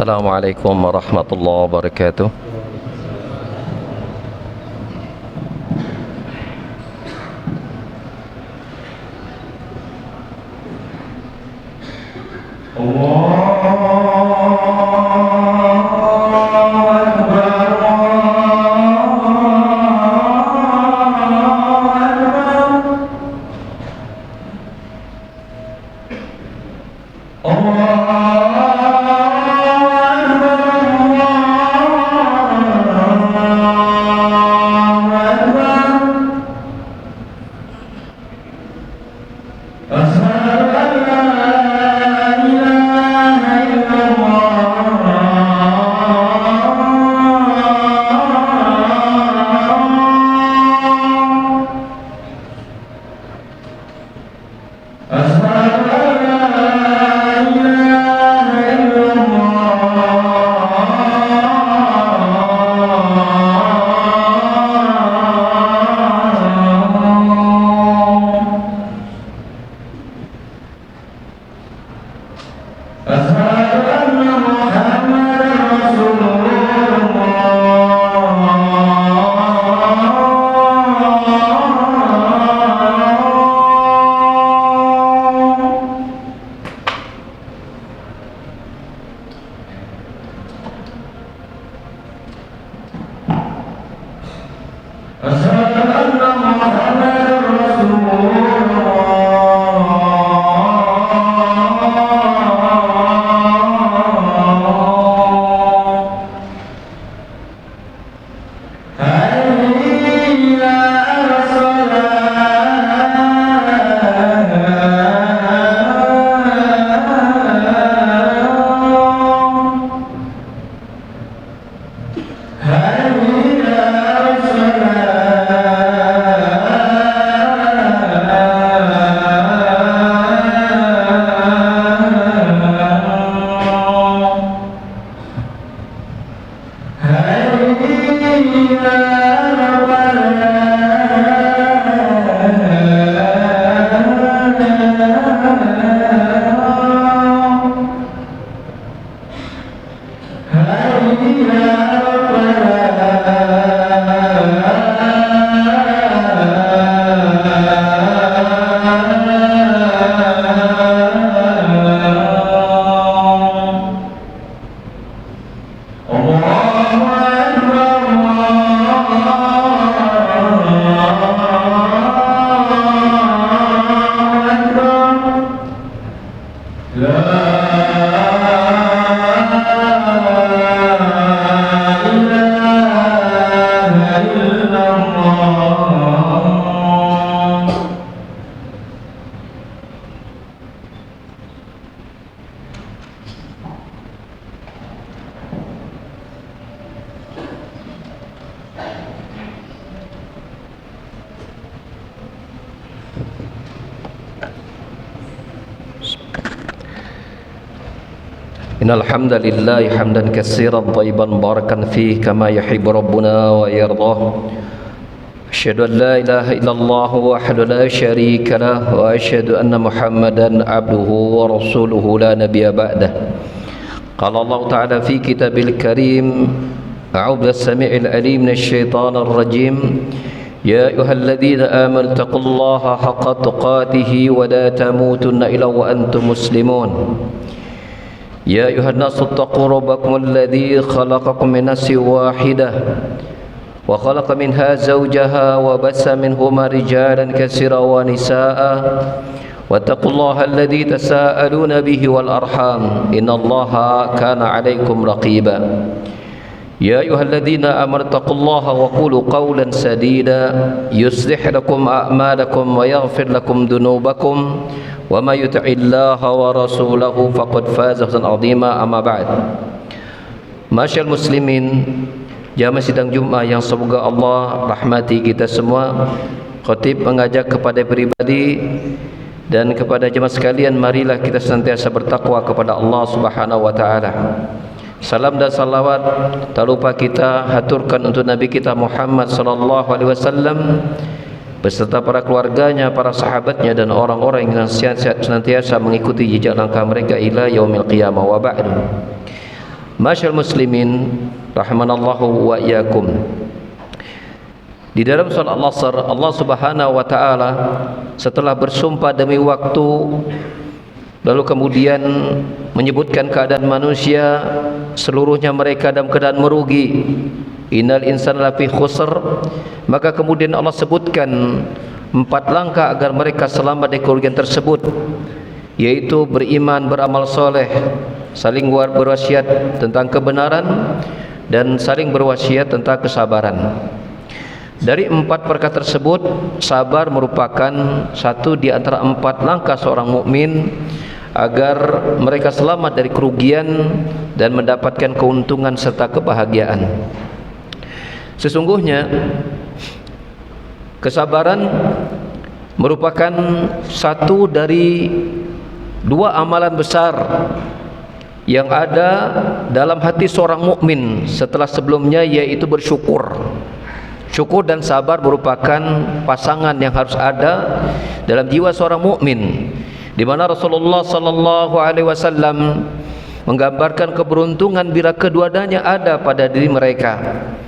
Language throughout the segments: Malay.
Assalamualaikum warahmatullahi wabarakatuh. Innal hamdalillah hamdan katsiran thayyiban barakan fihi kama yuhibbu rabbuna wa yardah. Asyhadu an la ilaha illallah wahdahu la syarika lah wa asyhadu anna Muhammadan abduhu wa rasuluhu la nabiyya ba'dah. Qala Allah ta'ala fi kitabil karim a'udzu bis-sami'il alim minasy syaithanir rajim. Ya ayyuhalladzina amanu taqullaha haqqa tuqatih wa la tamutunna illa wa antum muslimun. يا أيها الناس اتقوا ربكم الذي خلقكم من نفس واحدة وخلق منها زوجها وبث منهما رجالا كثيرا ونساء واتقوا الله الذي تساءلون به والأرحام إن الله كان عليكم رقيبا يا أيها الذين آمنوا اتقوا الله وقولوا قولا سديدا يصلح لكم أعمالكم ويغفر لكم ذنوبكم وما يطع الله ورسوله فقد فاز فوزا عظيما أما بعد. Masyaallah muslimin, jamaah sidang Jumat yang semoga Allah rahmati kita semua. Khatib mengajak kepada pribadi dan kepada jemaah sekalian, marilah kita senantiasa bertakwa kepada Allah Subhanahu wa taala. Salam dan salawat tak lupa kita haturkan untuk Nabi kita Muhammad sallallahu alaihi wasallam beserta para keluarganya, para sahabatnya dan orang-orang yang senantiasa mengikuti jejak langkah mereka ila yaumil qiyamah wa ba'du. Masyaallah muslimin rahimanallahu wa iyyakum. Di dalam surah Al-Asr, Allah Subhanahu wa taala setelah bersumpah demi waktu, lalu kemudian menyebutkan keadaan manusia seluruhnya mereka dalam keadaan merugi. Innal insana lafi khusr. Maka kemudian Allah sebutkan 4 langkah agar mereka selamat dari kerugian tersebut, yaitu beriman, beramal soleh, saling berwasiat tentang kebenaran, dan saling berwasiat tentang kesabaran. Dari 4 perkara tersebut, sabar merupakan satu di antara 4 langkah seorang mukmin agar mereka selamat dari kerugian dan mendapatkan keuntungan serta kebahagiaan. Sesungguhnya kesabaran merupakan satu dari 2 amalan besar yang ada dalam hati seorang mukmin setelah sebelumnya, yaitu bersyukur. Syukur dan sabar merupakan pasangan yang harus ada dalam jiwa seorang mukmin, di mana Rasulullah sallallahu alaihi wasallam menggambarkan keberuntungan bila kedua-duanya ada pada diri mereka.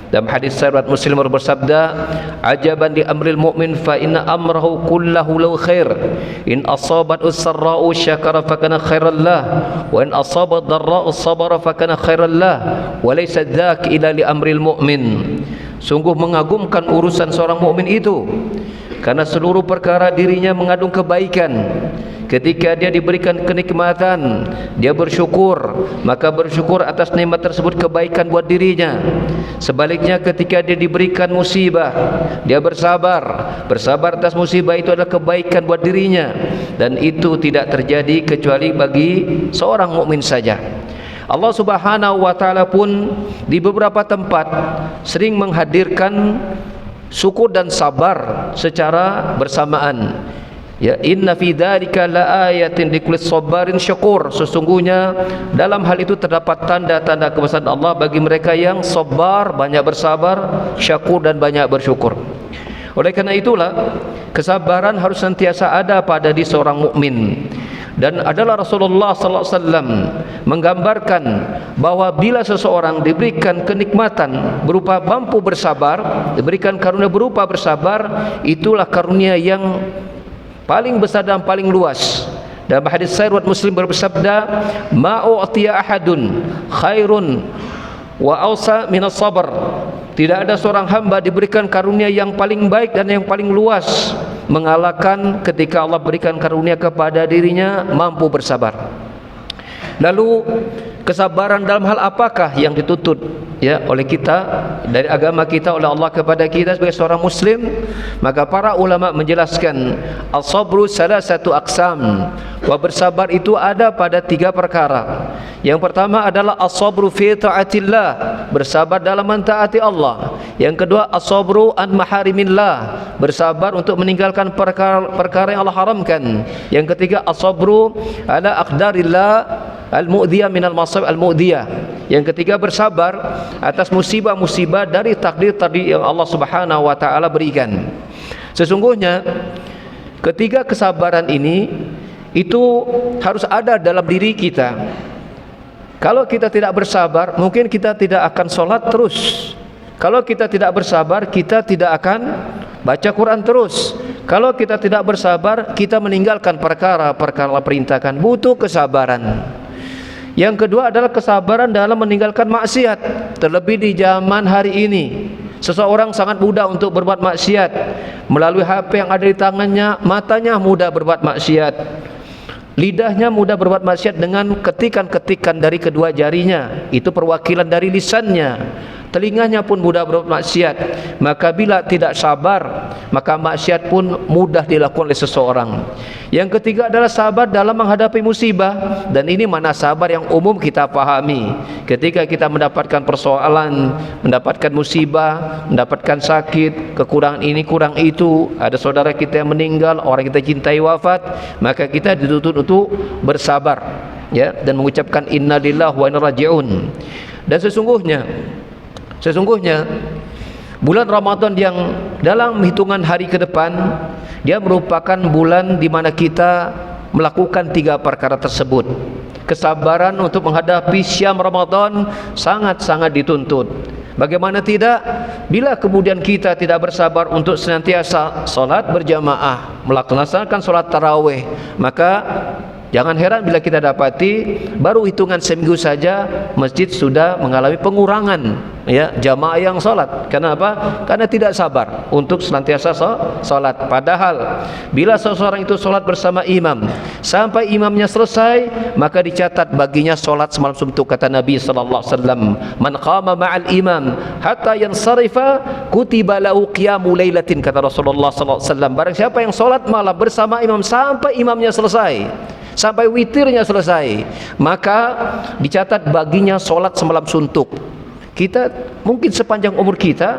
Dalam hadis riwayat Muslim bersabda, "Ajaban li amril mu'min fa inna amrahu kullahu lahu khair. In asabat usra'u syakara fa kana khairan lah, wa in asabat dharra'u sabara fa kana khairan lah, wa laysa dzak illa li amril mu'min." Sungguh mengagumkan urusan seorang mukmin itu, karena seluruh perkara dirinya mengandung kebaikan. Ketika dia diberikan kenikmatan, dia bersyukur, maka bersyukur atas nikmat tersebut kebaikan buat dirinya. Sebaliknya ketika dia diberikan musibah, dia bersabar. Bersabar atas musibah itu adalah kebaikan buat dirinya, dan itu tidak terjadi kecuali bagi seorang mukmin saja. Allah Subhanahu wa taala pun di beberapa tempat sering menghadirkan syukur dan sabar secara bersamaan. Ya, inna fi dzalika laayatin likulli sabarin syakur. Sesungguhnya dalam hal itu terdapat tanda-tanda kebesaran Allah bagi mereka yang sabar, banyak bersabar, syakur dan banyak bersyukur. Oleh karena itulah kesabaran harus senantiasa ada pada diri seorang mukmin. Dan adalah Rasulullah sallallahu alaihi wasallam menggambarkan bahwa bila seseorang diberikan kenikmatan berupa mampu bersabar, diberikan karunia berupa bersabar, itulah karunia yang paling besar dan paling luas. Dalam hadis riwayat Muslim bersabda, "Ma'u'tiya ahadun khairun wa awsa minas sabr." Tidak ada seorang hamba diberikan karunia yang paling baik dan yang paling luas mengalahkan ketika Allah berikan karunia kepada dirinya mampu bersabar. Lalu kesabaran dalam hal apakah yang dituntut ya oleh kita dari agama kita, oleh Allah kepada kita sebagai seorang muslim? Maka para ulama menjelaskan as-sabru salasatu aqsam. Wa bersabar itu ada pada 3 perkara. Yang pertama adalah as-sabru fi ta'atillah, bersabar dalam mentaati Allah. Yang kedua as-sabru an maharimillah, bersabar untuk meninggalkan perkara yang Allah haramkan. Yang ketiga as-sabru ala aqdarillah al-mu'diyah minal masab al-mu'diyah. Yang ketiga bersabar atas musibah-musibah dari takdir-takdir yang Allah Subhanahu wa taala berikan. Sesungguhnya ketiga kesabaran ini itu harus ada dalam diri kita. Kalau kita tidak bersabar, mungkin kita tidak akan sholat terus. Kalau kita tidak bersabar, kita tidak akan baca Quran terus. Kalau kita tidak bersabar, kita meninggalkan perkara-perkara perintahkan. Butuh kesabaran. Yang kedua adalah kesabaran dalam meninggalkan maksiat. Terlebih di zaman hari ini, seseorang sangat mudah untuk berbuat maksiat. Melalui HP yang ada di tangannya, matanya mudah berbuat maksiat, lidahnya mudah berbuat maksiat dengan ketikan-ketikan dari kedua jarinya, itu perwakilan dari lisannya. Telinganya pun mudah berbuat maksiat. Maka bila tidak sabar, maka maksiat pun mudah dilakukan oleh seseorang. Yang ketiga adalah sabar dalam menghadapi musibah. Dan ini mana sabar yang umum kita pahami. Ketika kita mendapatkan persoalan, mendapatkan musibah, mendapatkan sakit, kekurangan ini, kurang itu, ada saudara kita yang meninggal, orang kita cintai wafat, maka kita dituntut untuk bersabar ya, dan mengucapkan innalillahi wa inna ilaihi raji'un. Dan sesungguhnya bulan Ramadan yang dalam hitungan hari ke depan, dia merupakan bulan di mana kita melakukan 3 perkara tersebut. Kesabaran untuk menghadapi syam Ramadan sangat-sangat dituntut. Bagaimana tidak, bila kemudian kita tidak bersabar untuk senantiasa solat berjamaah, melaksanakan solat tarawih, maka jangan heran bila kita dapati baru hitungan seminggu saja masjid sudah mengalami pengurangan ya jamaah yang solat. Kenapa? Karena tidak sabar untuk senantiasa solat. Padahal bila seseorang itu solat bersama imam sampai imamnya selesai, maka dicatat baginya solat semalam suntuk. Kata Nabi sallallahu alaihi wasallam, man qama ma'al imam hatta yansarifa kutiba lahu qiyamu lailatin. Kata Rasulullah sallallahu alaihi wasallam, barang siapa yang solat malam bersama imam sampai imamnya selesai, sampai witirnya selesai, maka dicatat baginya solat semalam suntuk. Kita mungkin sepanjang umur kita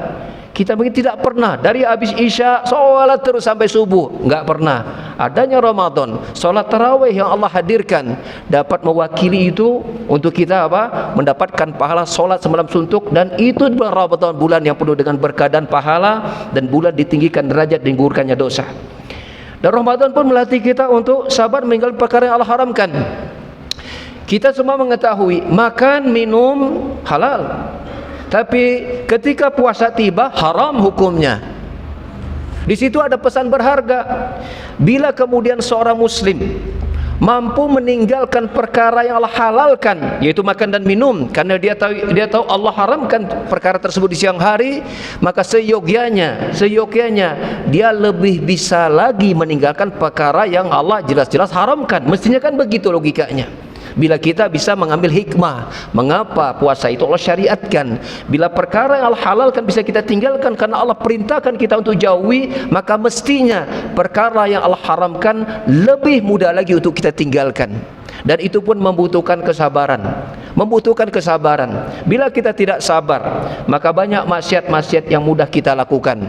mungkin tidak pernah dari habis isya solat terus sampai subuh, enggak pernah. Adanya Ramadan, solat tarawih yang Allah hadirkan dapat mewakili itu untuk kita mendapatkan pahala solat semalam suntuk. Dan itu bulan Ramadan, bulan yang penuh dengan berkah dan pahala, dan bulan ditinggikan derajat dan digugurkannya dosa. Dan Ramadan pun melatih kita untuk sabar meninggalkan perkara yang Allah haramkan. Kita semua mengetahui makan minum halal, tapi ketika puasa tiba haram hukumnya. Di situ ada pesan berharga. Bila kemudian seorang muslim mampu meninggalkan perkara yang Allah halalkan, yaitu makan dan minum, karena dia tahu Allah haramkan perkara tersebut di siang hari, maka seyogyanya dia lebih bisa lagi meninggalkan perkara yang Allah jelas-jelas haramkan. Mestinya kan begitu logikanya. Bila kita bisa mengambil hikmah mengapa puasa itu Allah syariatkan, bila perkara yang Allah halalkan bisa kita tinggalkan karena Allah perintahkan kita untuk jauhi, maka mestinya perkara yang Allah haramkan lebih mudah lagi untuk kita tinggalkan. Dan itu pun membutuhkan kesabaran. Bila kita tidak sabar, maka banyak maksiat-maksiat yang mudah kita lakukan.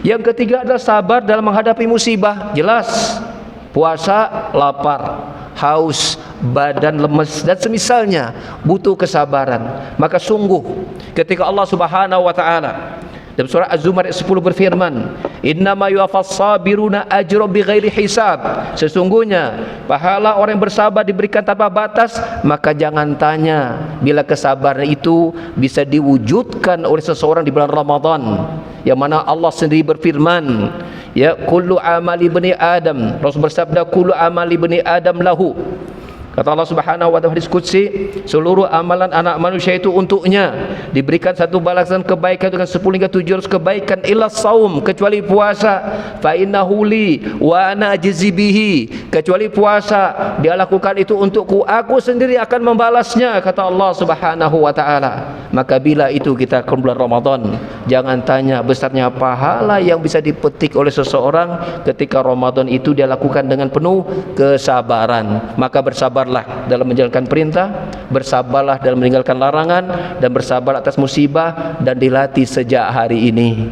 Yang ketiga adalah sabar dalam menghadapi musibah. Jelas puasa lapar, haus, badan lemes dan semisalnya butuh kesabaran. Maka sungguh ketika Allah Subhanahu wa taala dalam surah Az-Zumar 10 berfirman, innama yuwaffas sabiruna ajrahum bighairi hisab, sesungguhnya pahala orang yang bersabar diberikan tanpa batas. Maka jangan tanya bila kesabaran itu bisa diwujudkan oleh seseorang di bulan Ramadan, yang mana Allah sendiri berfirman, ya kullu amali bani Adam, Rasul bersabda kullu amali bani Adam lahu. Kata Allah Subhanahu wa taala hadis qudsi, seluruh amalan anak manusia itu untuknya, diberikan satu balasan kebaikan dengan 10 hingga 700 kebaikan, illa saum, kecuali puasa, fa innahu li wa ana ajzi bihi, kecuali puasa dia lakukan itu untukku, aku sendiri akan membalasnya, kata Allah Subhanahu wa taala. Maka bila itu kita ke bulan Ramadan, jangan tanya besarnya pahala yang bisa dipetik oleh seseorang ketika Ramadan itu dia lakukan dengan penuh kesabaran. Maka bersabar dalam menjalankan perintah, bersabarlah dalam meninggalkan larangan, dan bersabar atas musibah, dan dilatih sejak hari ini.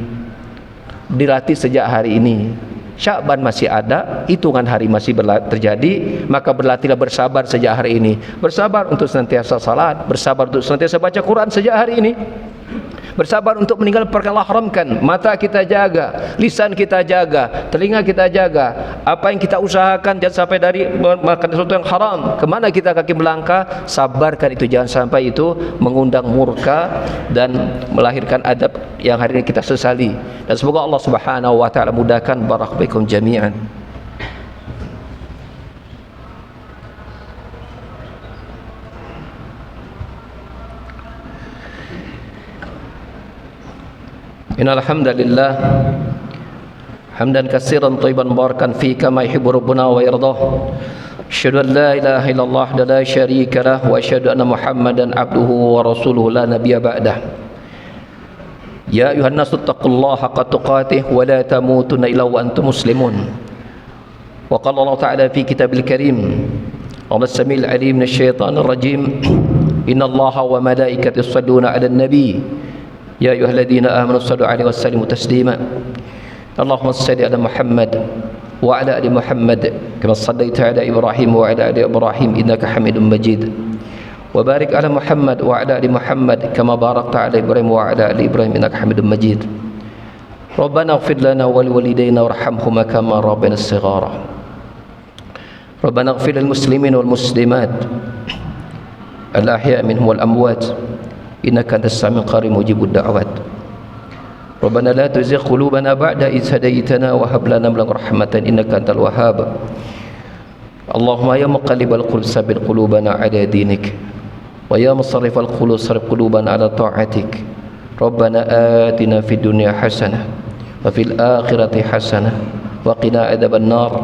Sya'ban masih ada, hitungan hari masih terjadi, maka berlatihlah bersabar sejak hari ini. Bersabar untuk senantiasa salat, bersabar untuk senantiasa baca Quran sejak hari ini. Bersabar untuk meninggalkan perkara Allah haramkan. Mata kita jaga, lisan kita jaga, telinga kita jaga. Apa yang kita usahakan jangan sampai dari makan sesuatu yang haram. Kemana kita kaki melangkah, sabarkan itu, jangan sampai itu mengundang murka dan melahirkan adab yang hari ini kita sesali. Dan semoga Allah Subhanahu wa taala mudahkan. Barakallahu jami'an. Innal hamdalillah hamdan katsiran thayyiban barakan fi kama yuhibbu rabbuna wa yardah. Asyhadu an la ilaha illallah wa la syarika lah, wa asyhadu anna Muhammadan abduhu wa rasuluhu la nabiyya ba'dah. Ya ayuhan nasu taqullaha haqqa tuqatih wa la tamutunna illa wa antum muslimun. Wa qala Allah ta'ala fi kitabil karim, Allahus samil alim minasyaitonir rajim, innallaha wa malaikatahu yusholluna 'alan nabi. Ya ayyuhalladzina amanu shallu 'alaihi wa sallimu taslima. Allahumma shalli ala Muhammad wa ala ali Muhammad kama shallaita ala Ibrahim wa ala ali Ibrahim innaka Hamidum Majid. Wa barik ala Muhammad wa ala ali Muhammad kama barakta ala Ibrahim wa ala ali Ibrahim innaka Hamidum Majid. Rabbana ighfir lana wa liwalidayna warhamhuma kama rabbayana shighara. ربنا اغفر للمسلمين والمسلمات الأحياء منهم والأموات إنك أنت السميع القريب مجيب الدعوات. ربنا لا تزغ قلوبنا بعد إذ هديتنا وهب لنا من لدنك رحمة إنك أنت الوهاب. اللهم يا مقلب القلوب ثبت قلوبنا على دينك ويا مصرف القلوب صرف قلوبنا على طاعتك. ربنا آتنا في الدنيا حسنة وفي الآخرة حسنة وقنا عذاب النار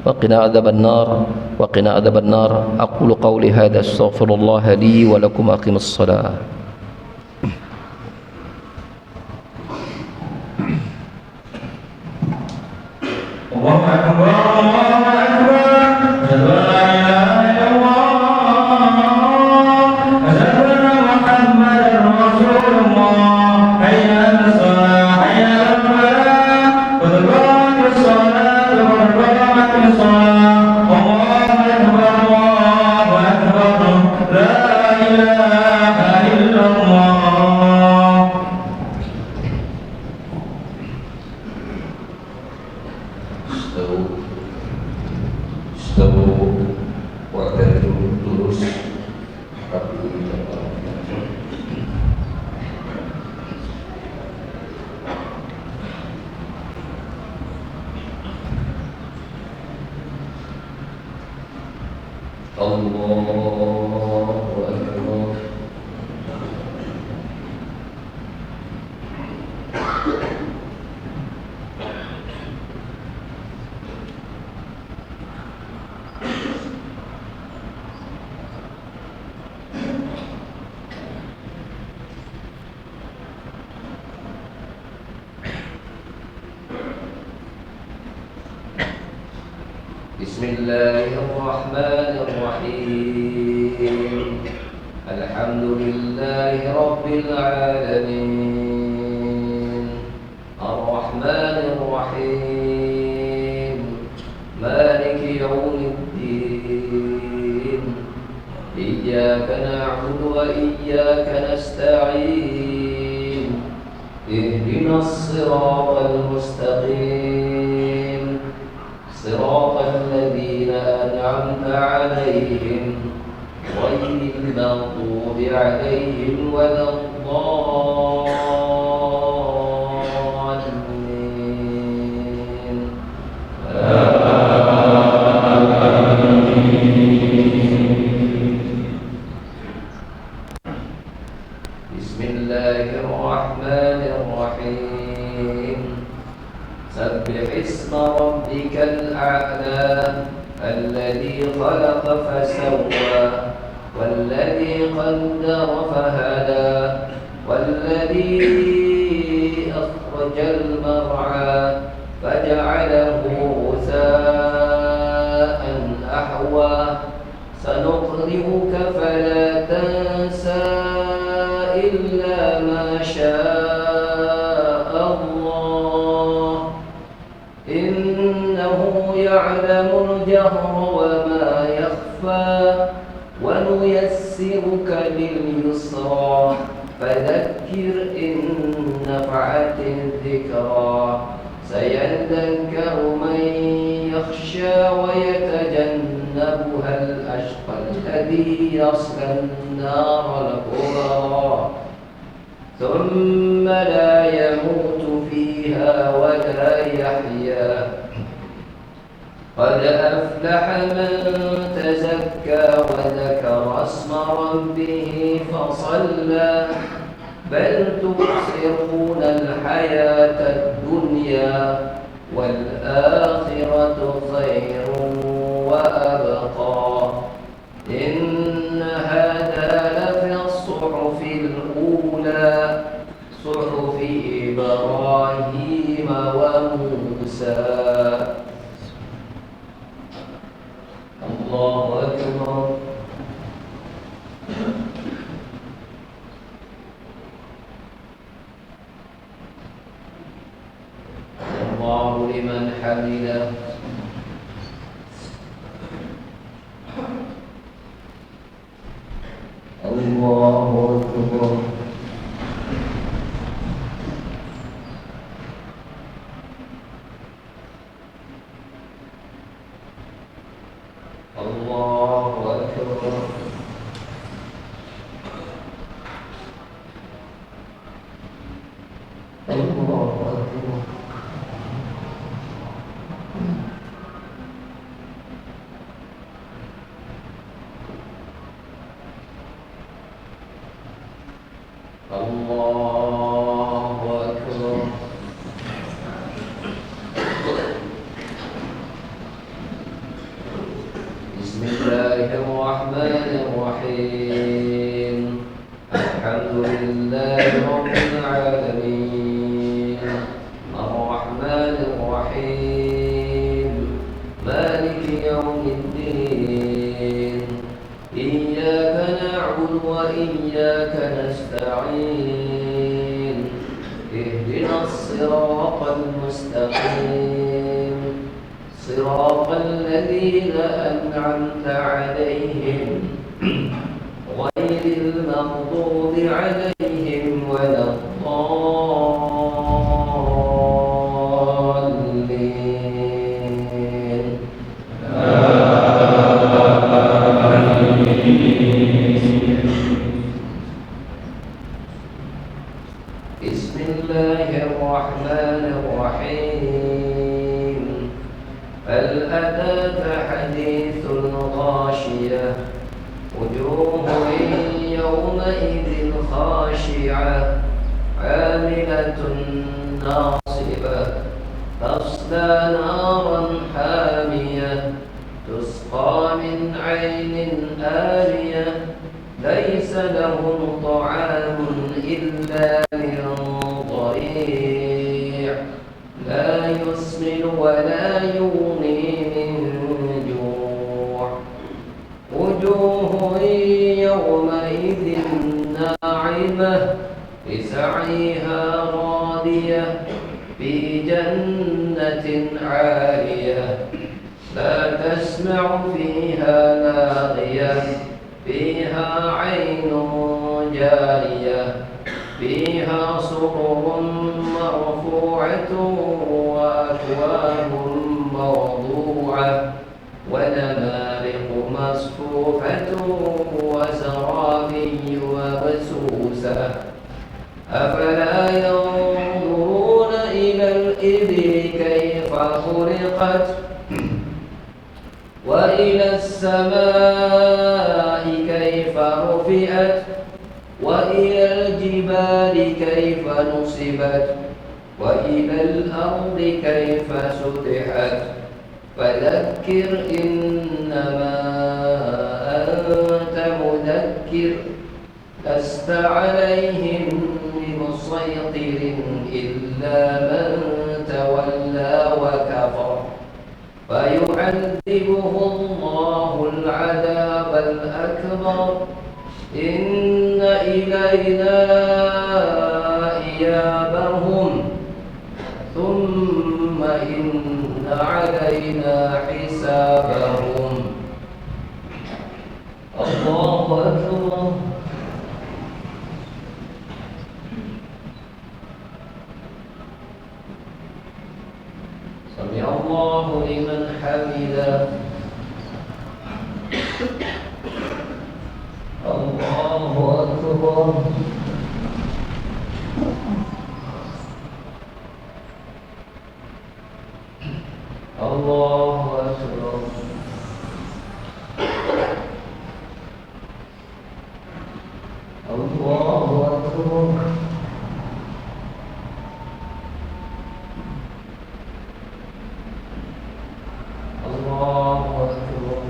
وقنا عذاب النار وقنا عذاب النار. أقول قولي هذا استغفر الله لي ولكم. أقم الصلاة. الله أكبر الله أكبر أشهد أن لا إله إلا الله أشهد أن محمدا رسول الله حي على الصلاة حي على الفلاح قد قامت الصلاة قد قامت الصلاة الله أكبر لا إله إلا الله. استووا واعتدلوا لurus. Allahu Akbar. Bismillahirrahmanirrahim. Alhamdulillahi rabbil alamin. Ar-Rahmanir Rahim. Maliki yaumiddin. Iyyaka na'budu wa iyyaka nasta'in. Ihdinas siratal mustaqim. صراط الذين أنعمت عليهم غير المغضوب عليهم ولا الضالين. بسم الله الرحمن الرحيم. سبح اسم ربك الأعلى الذي خلق فسوى والذي قدر فهدى والذي أخرج المرعى فجعله غثاء أحوى سنقرئك فلا تنسى إلا ما شاء الله إنه يعلم الجهر وما يخفى ونيسرك لليسرى فذكر إن نفعت الذكرى سيذكر من يخشى ويتجنبها الأشقى الذي يصلى النار الكبرى ثم لا يموت فيها ولا يحيا قد أفلح من تزكى وذكر اسم ربه فصلى بل تؤثرون الحياة الدنيا والآخرة خير وأبقى إن هذا لفي الصحف الأولى صحف إبراهيم وموسى. الله أكبر. الله لمن حمده. الله أكبر. الرحمن الرحيم الحمد لله رب العالمين الرحمن الرحيم مالك يوم الدين إياك نعبد وإياك نستعين اهدنا الصراط المستقيم صراط الذين أنعمت عليهم غير المغضوب عليهم ولا الضالين بسم الله الرحمن الرحيم هل أتاك حديث الغاشية وجوه يومئذ خاشعة عاملة ناصبة تصلى نارا حامية تسقى من عين آنية ليس لهم طعام إلا من ضريع لا يسمن ولا يغني من جوع وجوه يومئذ ناعمة لسعيها راضية في جنة عالية لا تسمع فيها لاغية فيها عين جارية فيها سرر مرفوعة وأكواب موضوعة ونمارق مصفوفة وزرابي مبثوثة أفلا ينظرون إلى الإبل كيف خلقت وإلى السماء كيف رفعت وإلى الجبال كيف نصبت وإلى الأرض كيف سطحت فذكر إنما أنت مذكر لست عليهم بمسيطر إلا من تولى وكفر فيعذبه الله العذاب الأكبر إن إلينا إيابهم ثم إن علينا حسابهم الله أكبر سمع الله لمن حمده الله أكبر الله أكبر الله أكبر الله أكبر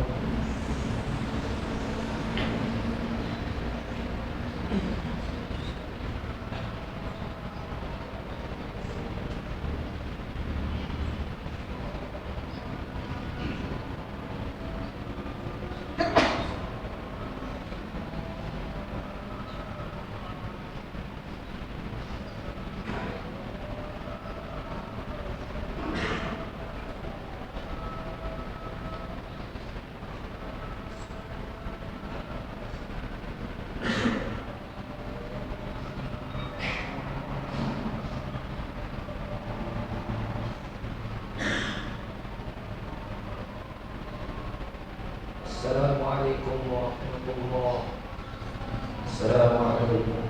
السلام عليكم ورحمة الله. السلام عليكم.